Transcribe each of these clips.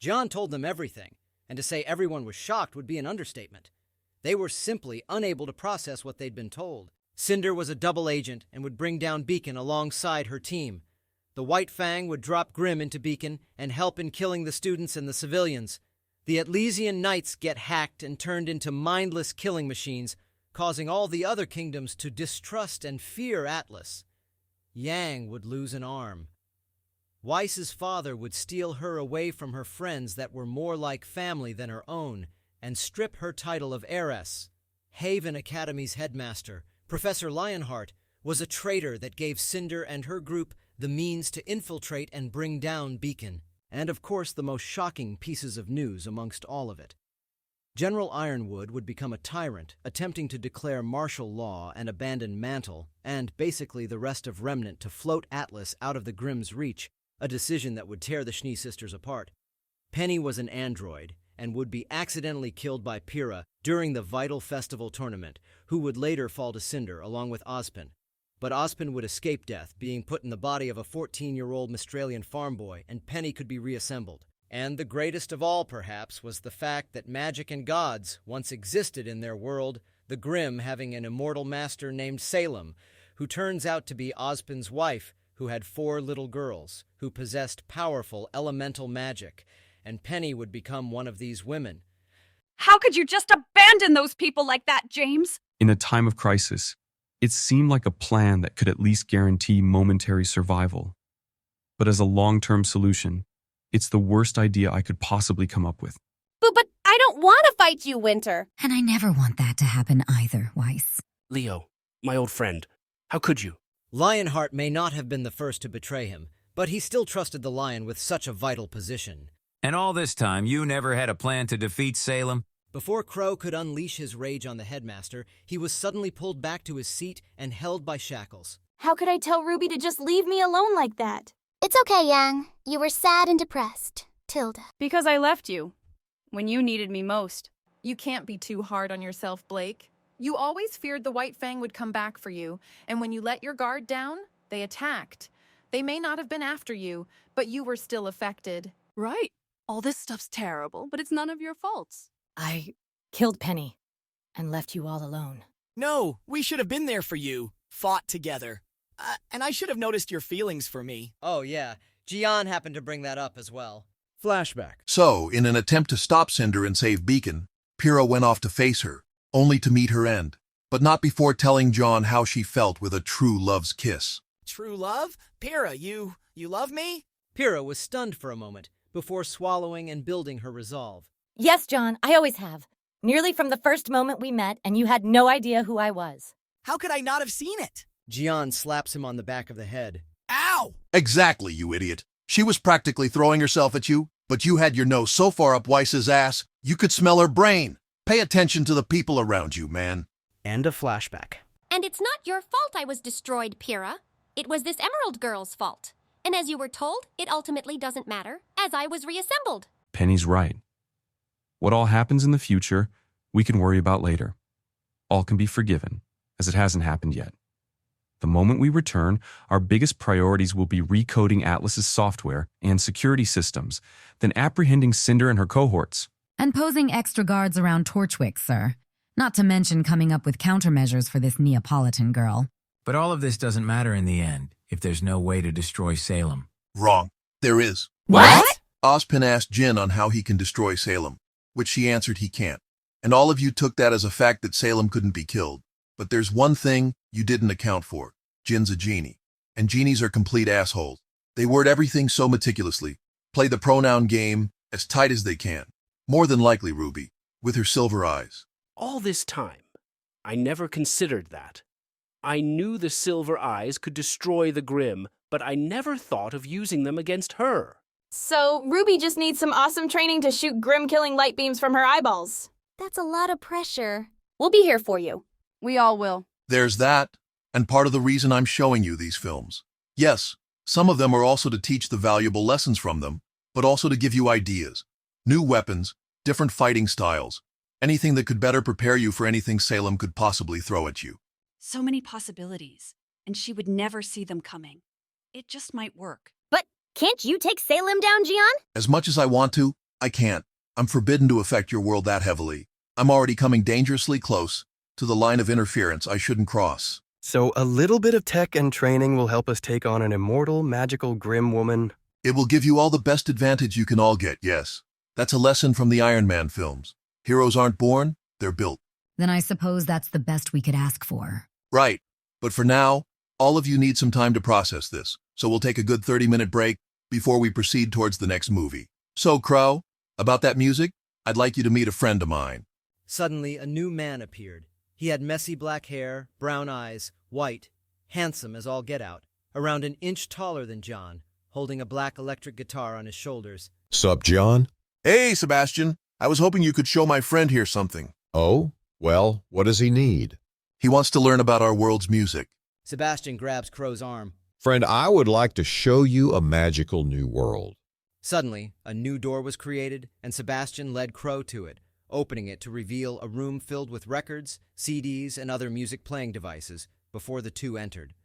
John told them everything, and to say everyone was shocked would be an understatement. They were simply unable to process what they'd been told. Cinder was a double agent and would bring down Beacon alongside her team. The White Fang would drop Grimm into Beacon and help in killing the students and the civilians. The Atlesian Knights get hacked and turned into mindless killing machines, causing all the other kingdoms to distrust and fear Atlas. Yang would lose an arm. Weiss's father would steal her away from her friends that were more like family than her own and strip her title of heiress. Haven Academy's headmaster, Professor Lionheart, was a traitor that gave Cinder and her group the means to infiltrate and bring down Beacon. And of course, the most shocking pieces of news amongst all of it. General Ironwood would become a tyrant, attempting to declare martial law and abandon Mantle, and basically the rest of Remnant to float Atlas out of the Grimm's reach, a decision that would tear the Schnee sisters apart. Penny was an android, and would be accidentally killed by Pyrrha during the Vital Festival tournament, who would later fall to Cinder along with Ozpin. But Ozpin would escape death, being put in the body of a 14-year-old Mistralian farm boy, and Penny could be reassembled. And the greatest of all, perhaps, was the fact that magic and gods once existed in their world, the Grimm having an immortal master named Salem, who turns out to be Ozpin's wife, who had 4 little girls, who possessed powerful elemental magic, and Penny would become one of these women. How could you just abandon those people like that, James? In a time of crisis, it seemed like a plan that could at least guarantee momentary survival. But as a long-term solution, it's the worst idea I could possibly come up with. But I don't want to fight you, Winter. And I never want that to happen either, Weiss. Leo, my old friend, how could you? Lionheart may not have been the first to betray him, but he still trusted the Lion with such a vital position. And all this time, you never had a plan to defeat Salem? Before Crow could unleash his rage on the headmaster, he was suddenly pulled back to his seat and held by shackles. How could I tell Ruby to just leave me alone like that? It's okay, Yang. You were sad and depressed. Tilda. Because I left you when you needed me most. You can't be too hard on yourself, Blake. You always feared the White Fang would come back for you, and when you let your guard down, they attacked. They may not have been after you, but you were still affected. Right. All this stuff's terrible, but it's none of your faults. I killed Penny and left you all alone. No, we should have been there for you, fought together. And I should have noticed your feelings for me. Oh yeah, Gian happened to bring that up as well. Flashback. So, in an attempt to stop Cinder and save Beacon, Pyrrha went off to face her, only to meet her end, but not before telling John how she felt with a true love's kiss. True love? Pyrrha, you love me? Pyrrha was stunned for a moment, before swallowing and building her resolve. Yes, John, I always have. Nearly from the first moment we met, and you had no idea who I was. How could I not have seen it? Gian slaps him on the back of the head. Ow! Exactly, you idiot. She was practically throwing herself at you, but you had your nose so far up Weiss's ass, you could smell her brain. Pay attention to the people around you, man. End of Flashback. And it's not your fault I was destroyed, Pyrrha. It was this Emerald girl's fault. And as you were told, it ultimately doesn't matter, as I was reassembled. Penny's right. What all happens in the future, we can worry about later. All can be forgiven, as it hasn't happened yet. The moment we return, our biggest priorities will be recoding Atlas's software and security systems, then apprehending Cinder and her cohorts. And posing extra guards around Torchwick, sir. Not to mention coming up with countermeasures for this Neapolitan girl. But all of this doesn't matter in the end, if there's no way to destroy Salem. Wrong. There is. What? Ozpin asked Jin on how he can destroy Salem, which she answered he can't. And all of you took that as a fact that Salem couldn't be killed. But there's one thing you didn't account for. Jin's a genie. And genies are complete assholes. They word everything so meticulously, play the pronoun game as tight as they can. More than likely Ruby, with her silver eyes. All this time, I never considered that. I knew the silver eyes could destroy the Grimm, but I never thought of using them against her. So, Ruby just needs some awesome training to shoot Grimm-killing light beams from her eyeballs. That's a lot of pressure. We'll be here for you. We all will. There's that, and part of the reason I'm showing you these films. Yes, some of them are also to teach the valuable lessons from them, but also to give you ideas. New weapons, different fighting styles, anything that could better prepare you for anything Salem could possibly throw at you. So many possibilities, and she would never see them coming. It just might work. But can't you take Salem down, Gian? As much as I want to, I can't. I'm forbidden to affect your world that heavily. I'm already coming dangerously close to the line of interference I shouldn't cross. So a little bit of tech and training will help us take on an immortal, magical, grim woman? It will give you all the best advantage you can all get, yes. That's a lesson from the Iron Man films. Heroes aren't born, they're built. Then I suppose that's the best we could ask for. Right. But for now, all of you need some time to process this, so we'll take a good 30-minute break before we proceed towards the next movie. So, Crow, about that music, I'd like you to meet a friend of mine. Suddenly, a new man appeared. He had messy black hair, brown eyes, white, handsome as all get out, around an inch taller than John, holding a black electric guitar on his shoulders. Sup, John? Hey, Sebastian. I was hoping you could show my friend here something. Oh? Well, what does he need? He wants to learn about our world's music. Sebastian grabs Crow's arm. Friend, I would like to show you a magical new world. Suddenly, a new door was created, and Sebastian led Crow to it, opening it to reveal a room filled with records, CDs, and other music-playing devices before the two entered.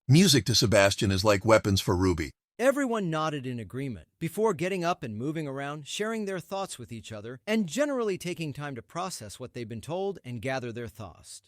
Music to Sebastian is like weapons for RWBY. Everyone nodded in agreement, before getting up and moving around, sharing their thoughts with each other, and generally taking time to process what they've been told and gather their thoughts.